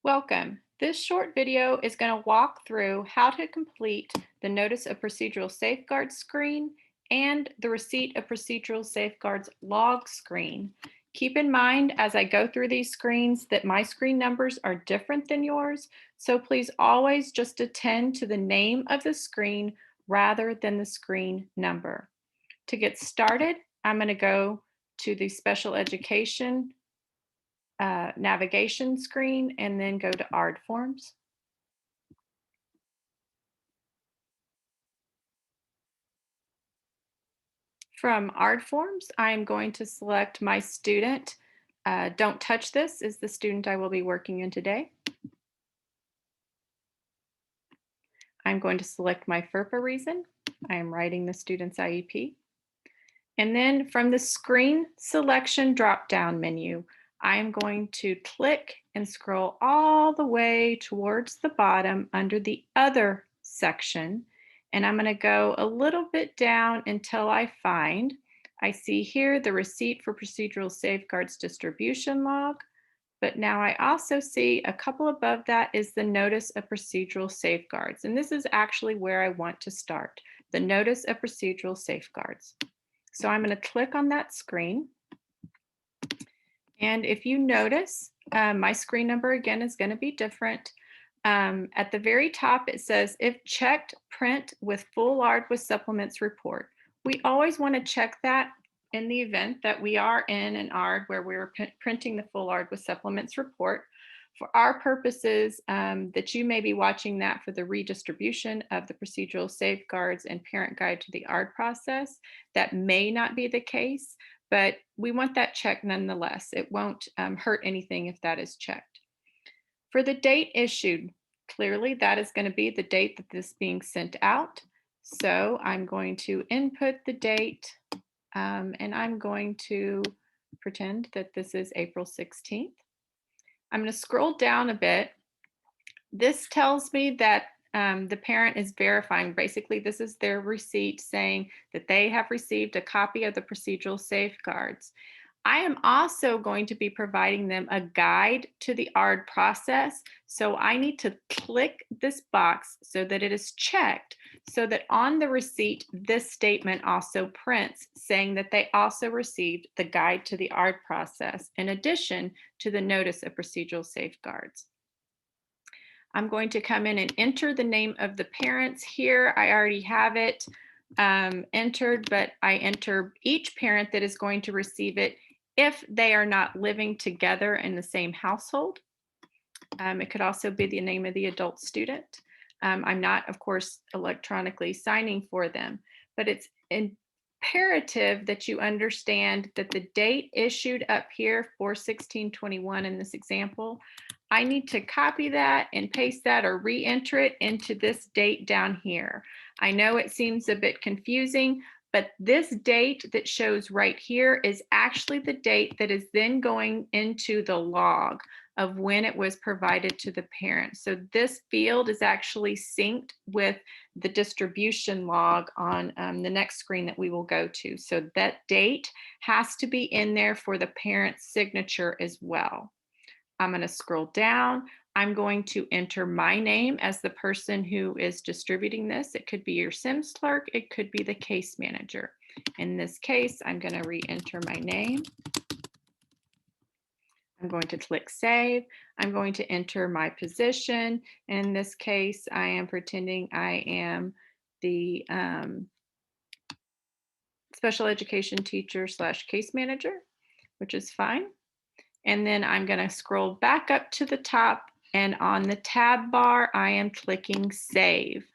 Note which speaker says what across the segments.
Speaker 1: Welcome. This short video is going to walk through how to complete the Notice of Procedural Safeguards screen and the Receipt of Procedural Safeguards log screen. Keep in mind as I go through these screens that my screen numbers are different than yours, so please always just attend to the name of the screen rather than the screen number. To get started, I'm going to go to the special education navigation screen and then go to ARD forms. From ARD forms, I'm going to select my student. Don't touch this is the student I will be working in today. I'm going to select my FERPA reason. I am writing the student's IEP. And then from the screen selection drop-down menu, I'm going to click and scroll all the way towards the bottom under the Other section. And I'm going to go a little bit down until I see here the Receipt for Procedural Safeguards Distribution Log. But now I also see a couple above that is the Notice of Procedural Safeguards. And this is actually where I want to start, the Notice of Procedural Safeguards. So I'm going to click on that screen. And if you notice, my screen number again is going to be different. At the very top, it says, if checked, print with full ARD with supplements report. We always want to check that in the event that we are in an ARD where we're printing the full ARD with supplements report. For our purposes, that you may be watching that for the redistribution of the procedural safeguards and parent guide to the ARD process. That may not be the case, but we want that checked nonetheless. It won't hurt anything if that is checked. For the date issued, clearly that is going to be the date that this is being sent out. So I'm going to input the date and I'm going to pretend that this is April 16th. I'm going to scroll down a bit. This tells me that the parent is verifying. Basically, this is their receipt saying that they have received a copy of the procedural safeguards. I am also going to be providing them a guide to the ARD process. So I need to click this box so that it is checked, so that on the receipt, this statement also prints saying that they also received the guide to the ARD process in addition to the Notice of Procedural Safeguards. I'm going to come in and enter the name of the parents here. I already have it entered, but I enter each parent that is going to receive it if they are not living together in the same household. It could also be the name of the adult student. I'm not, of course, electronically signing for them, but it's imperative that you understand that the date issued up here, 4/16/21 in this example, I need to copy that and paste that or re-enter it into this date down here. I know it seems a bit confusing, but this date that shows right here is actually the date that is then going into the log of when it was provided to the parent. So this field is actually synced with the distribution log on the next screen that we will go to. So that date has to be in there for the parent's signature as well. I'm going to scroll down. I'm going to enter my name as the person who is distributing this. It could be your Sims clerk. It could be the case manager. In this case, I'm going to re-enter my name. I'm going to click save. I'm going to enter my position. In this case, I am pretending I am the special education teacher / case manager, which is fine. And then I'm going to scroll back up to the top, and on the tab bar, I am clicking save.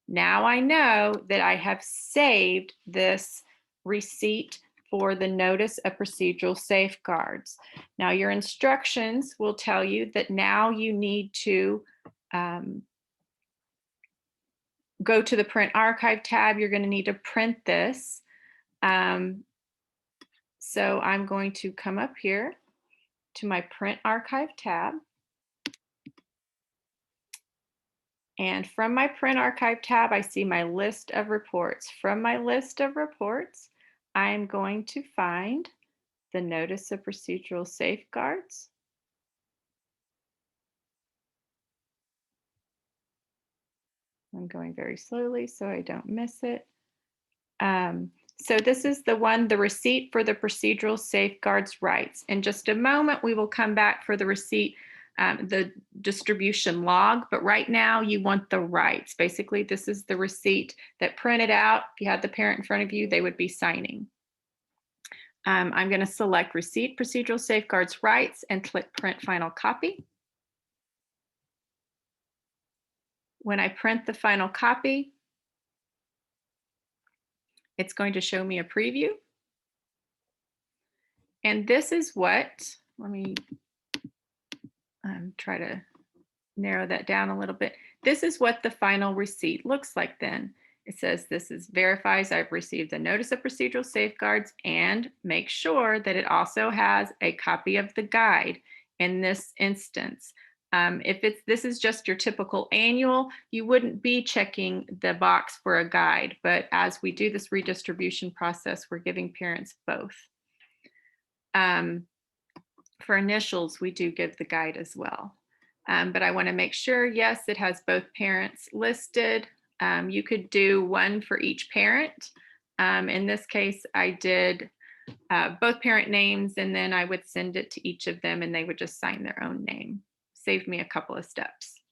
Speaker 1: Now I know that I have saved this receipt for the Notice of Procedural Safeguards. Now your instructions will tell you that now you need to go to the Print Archive tab. You're going to need to print this. So I'm going to come up here to my Print Archive tab. And from my Print Archive tab, I see my list of reports. From my list of reports, I am going to find the Notice of Procedural Safeguards. I'm going very slowly so I don't miss it. So this is the one, the receipt for the procedural safeguards rights. In just a moment, we will come back for the receipt, the distribution log, but right now you want the rights. Basically, this is the receipt that printed out. If you had the parent in front of you, they would be signing. I'm going to select receipt, procedural safeguards rights, and click print final copy. When I print the final copy, it's going to show me a preview. And this is what, let me try to narrow that down a little bit. This is what the final receipt looks like then. It says this is verifies I've received the notice of procedural safeguards, and make sure that it also has a copy of the guide in this instance. If this is just your typical annual, you wouldn't be checking the box for a guide, but as we do this redistribution process, we're giving parents both. For initials, we do give the guide as well. But I want to make sure, yes, it has both parents listed. You could do one for each parent. In this case, I did both parent names, and then I would send it to each of them and they would just sign their own name. Saved me a couple of steps.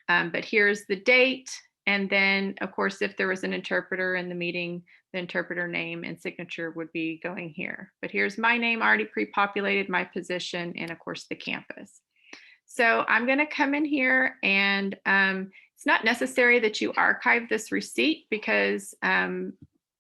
Speaker 1: But here's the date. And then, of course, if there was an interpreter in the meeting, the interpreter name and signature would be going here. But here's my name already pre-populated, my position, and of course the campus. So I'm going to come in here, and it's not necessary that you archive this receipt because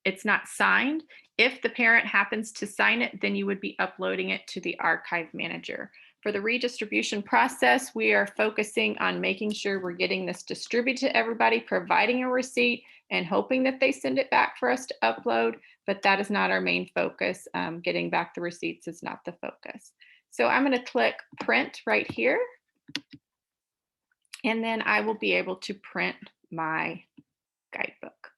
Speaker 1: it's not signed. If the parent happens to sign it, then you would be uploading it to the archive manager. For the redistribution process, we are focusing on making sure we're getting this distributed to everybody, providing a receipt, and hoping that they send it back for us to upload, but that is not our main focus. Getting back the receipts is not the focus. So I'm going to click print right here, and then I will be able to print my guidebook.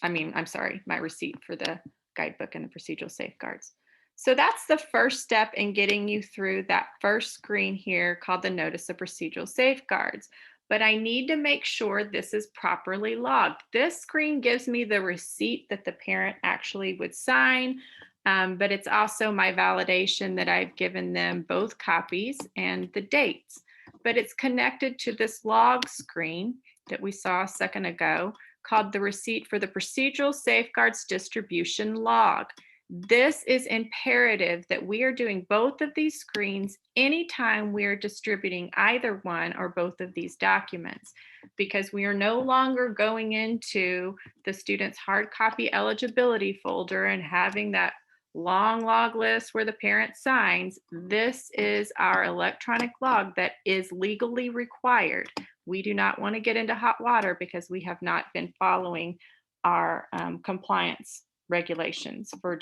Speaker 1: I'm sorry, my receipt for the guidebook and the procedural safeguards. So that's the first step in getting you through that first screen here called the Notice of Procedural Safeguards. But I need to make sure this is properly logged. This screen gives me the receipt that the parent actually would sign, but it's also my validation that I've given them both copies and the dates. But it's connected to this log screen that we saw a second ago called the Receipt for the Procedural Safeguards Distribution Log. This is imperative that we are doing both of these screens anytime we are distributing either one or both of these documents, because we are no longer going into the student's hard copy eligibility folder and having that long log list where the parent signs. This is our electronic log that is legally required. We do not want to get into hot water because we have not been following our compliance regulations for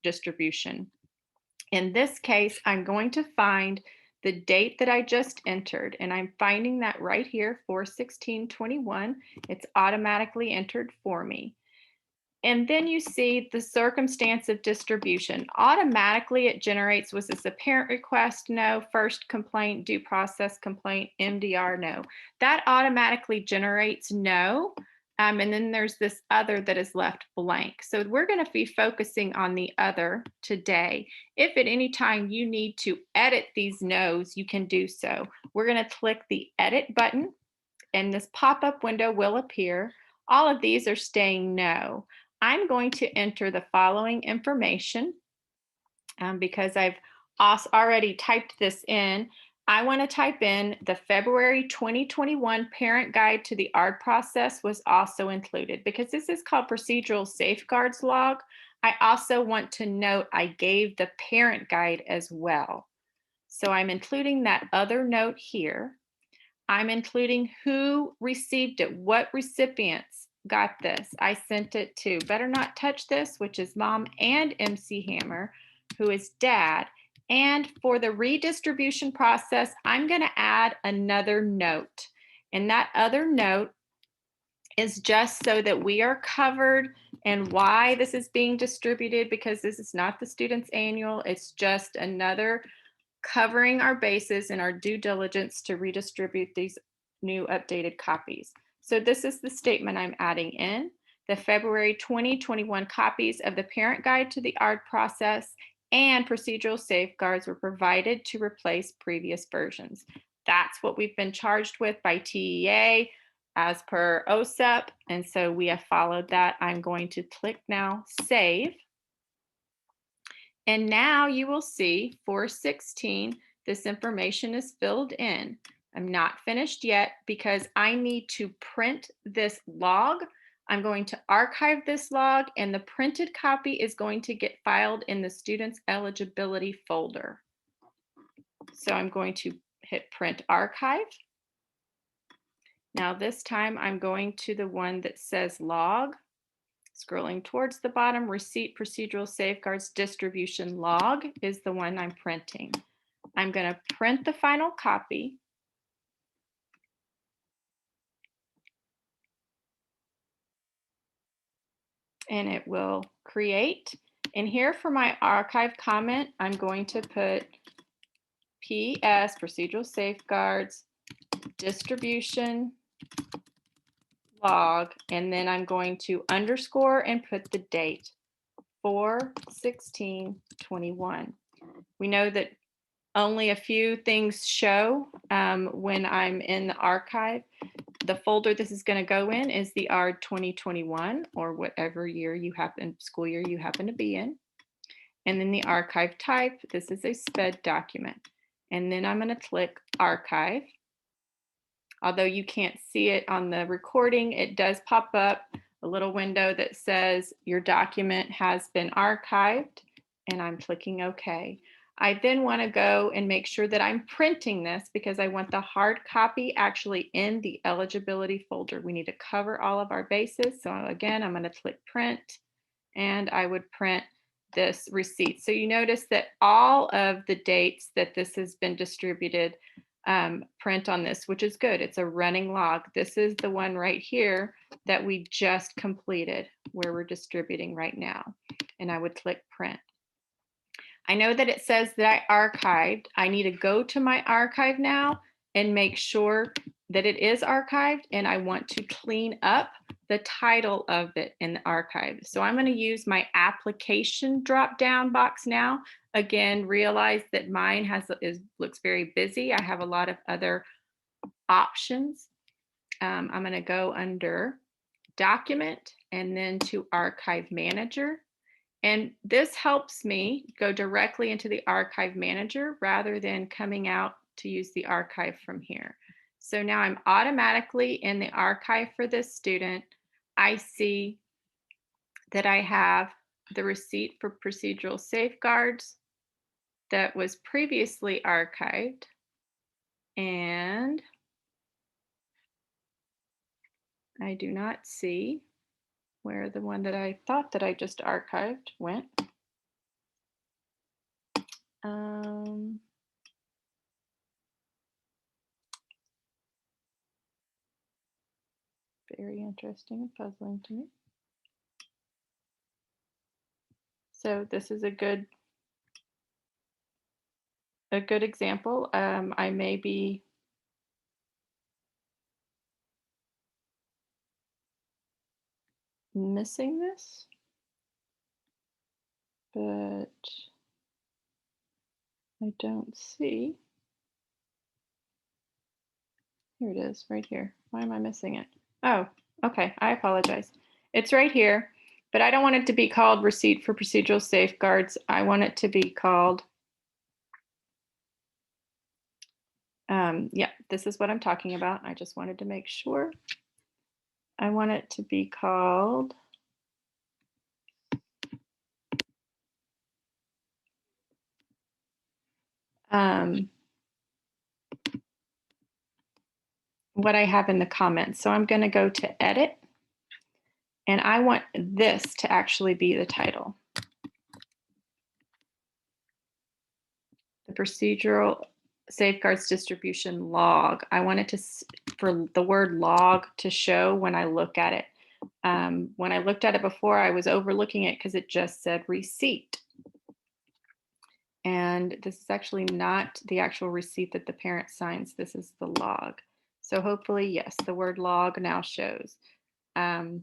Speaker 1: distribution. In this case, I'm going to find the date that I just entered, and I'm finding that right here, 4/16/21. It's automatically entered for me. And then you see the circumstance of distribution. Automatically it generates, was this a parent request? No. First complaint, due process complaint, MDR? No. That automatically generates no. And then there's this other that is left blank. So we're going to be focusing on the other today. If at any time you need to edit these no's, you can do so. We're going to click the edit button, and this pop-up window will appear. All of these are staying no. I'm going to enter the following information because I've already typed this in. I want to type in the February 2021 parent guide to the ARD process was also included. Because this is called procedural safeguards log, I also want to note I gave the parent guide as well. So I'm including that other note here. I'm including who received it, what recipients got this. I sent it to Better Not Touch This, which is mom, and MC Hammer, who is dad. And for the redistribution process, I'm going to add another note. And that other note is just so that we are covered and why this is being distributed, because this is not the student's annual. It's just another covering our bases and our due diligence to redistribute these new updated copies. So this is the statement I'm adding in. The February 2021 copies of the parent guide to the ARD process and procedural safeguards were provided to replace previous versions. That's what we've been charged with by TEA as per OSEP. And so we have followed that. I'm going to click now save. And now you will see 416, this information is filled in. I'm not finished yet because I need to print this log. I'm going to archive this log and the printed copy is going to get filed in the student's eligibility folder. So I'm going to hit print archive. Now this time I'm going to the one that says log. Scrolling towards the bottom, receipt procedural safeguards distribution log is the one I'm printing. I'm going to print the final copy. And it will create. And here for my archive comment, I'm going to put PS, procedural safeguards, distribution log, and then I'm going to underscore and put the date, 4/16/21. We know that only a few things show when I'm in the archive. The folder this is going to go in is the ARD 2021 or whatever year you happen, school year you happen to be in. And then the archive type, this is a SPED document. And then I'm going to click archive. Although you can't see it on the recording, it does pop up a little window that says your document has been archived, and I'm clicking OK. I then want to go and make sure that I'm printing this because I want the hard copy actually in the eligibility folder. We need to cover all of our bases. So again, I'm going to click print and I would print this receipt. So you notice that all of the dates that this has been distributed print on this, which is good. It's a running log. This is the one right here that we just completed where we're distributing right now. And I would click print. I know that it says that I archived. I need to go to my archive now and make sure that it is archived, and I want to clean up the title of it in the archive. So I'm going to use my application drop down box now. Again, realize that mine looks very busy. I have a lot of other options. I'm going to go under document and then to archive manager. And this helps me go directly into the archive manager rather than coming out to use the archive from here. So now I'm automatically in the archive for this student. I see that I have the receipt for procedural safeguards that was previously archived. And I do not see where the one that I thought that I just archived went. Very interesting and puzzling to me. So this is a good example. I may be missing this, but I don't see. Here it is, right here. Why am I missing it? Oh, okay, I apologize. It's right here, but I don't want it to be called receipt for procedural safeguards. I want it to be called, yeah, this is what I'm talking about. I just wanted to make sure. I want it to be called what I have in the comments. So I'm going to go to edit, and I want this to actually be the title. The procedural safeguards distribution log. I want it to, for the word log to show when I look at it. When I looked at it before, I was overlooking it because it just said receipt. And this is actually not the actual receipt that the parent signs. This is the log. So hopefully, yes, the word log now shows. Um,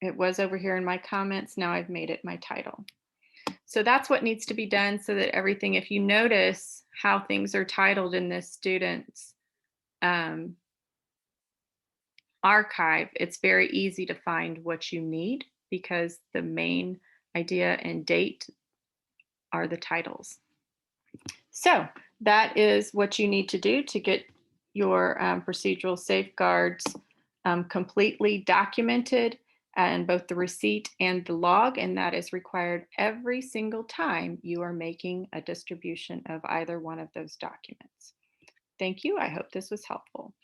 Speaker 1: it was over here in my comments. Now I've made it my title. So that's what needs to be done so that everything, if you notice how things are titled in this student's um, archive, it's very easy to find what you need because the main idea and date are the titles. So that is what you need to do to get your procedural safeguards completely documented and both the receipt and the log, and that is required every single time you are making a distribution of either one of those documents. Thank you. I hope this was helpful.